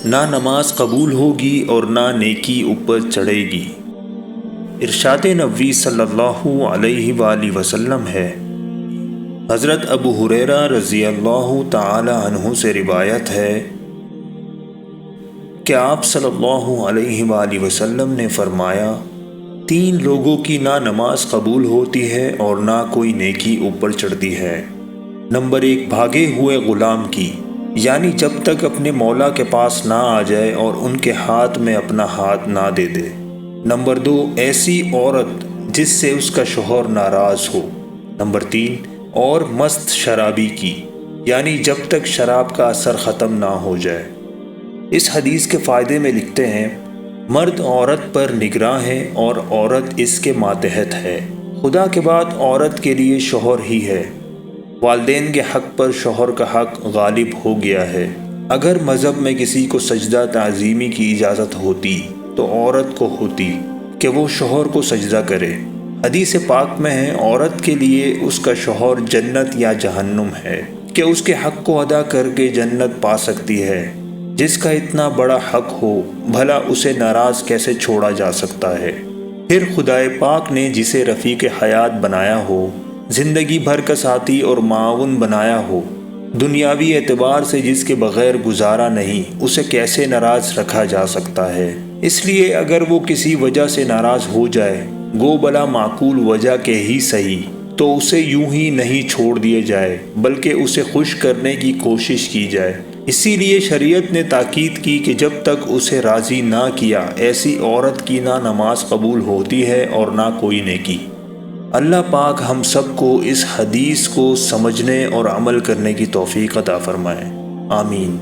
نہ نماز قبول ہوگی اور نہ نیکی اوپر چڑھے گی۔ ارشاد نبوی صلی اللہ علیہ وآلہ وسلم ہے۔ حضرت ابو ہریرہ رضی اللہ تعالی عنہ سے روایت ہے کہ آپ صلی اللہ علیہ وآلہ وسلم نے فرمایا، 3 لوگوں کی نہ نماز قبول ہوتی ہے اور نہ کوئی نیکی اوپر چڑھتی ہے۔ نمبر 1، بھاگے ہوئے غلام کی، یعنی جب تک اپنے مولا کے پاس نہ آ جائے اور ان کے ہاتھ میں اپنا ہاتھ نہ دے دے۔ نمبر 2، ایسی عورت جس سے اس کا شوہر ناراض ہو۔ نمبر 3، اور مست شرابی کی، یعنی جب تک شراب کا اثر ختم نہ ہو جائے۔ اس حدیث کے فائدے میں لکھتے ہیں، مرد عورت پر نگراں ہے اور عورت اس کے ماتحت ہے۔ خدا کے بعد عورت کے لیے شوہر ہی ہے۔ والدین کے حق پر شوہر کا حق غالب ہو گیا ہے۔ اگر مذہب میں کسی کو سجدہ تعظیمی کی اجازت ہوتی تو عورت کو ہوتی کہ وہ شوہر کو سجدہ کرے۔ حدیث پاک میں ہے، عورت کے لیے اس کا شوہر جنت یا جہنم ہے کہ اس کے حق کو ادا کر کے جنت پا سکتی ہے۔ جس کا اتنا بڑا حق ہو، بھلا اسے ناراض کیسے چھوڑا جا سکتا ہے؟ پھر خدائے پاک نے جسے رفیق حیات بنایا ہو، زندگی بھر کا ساتھی اور معاون بنایا ہو، دنیاوی اعتبار سے جس کے بغیر گزارا نہیں، اسے کیسے ناراض رکھا جا سکتا ہے؟ اس لیے اگر وہ کسی وجہ سے ناراض ہو جائے، گو بلا معقول وجہ کے ہی صحیح، تو اسے یوں ہی نہیں چھوڑ دیے جائے، بلکہ اسے خوش کرنے کی کوشش کی جائے۔ اسی لیے شریعت نے تاکید کی کہ جب تک اسے راضی نہ کیا، ایسی عورت کی نہ نماز قبول ہوتی ہے اور نہ کوئی نیکی۔ اللہ پاک ہم سب کو اس حدیث کو سمجھنے اور عمل کرنے کی توفیق عطا فرمائے، آمین۔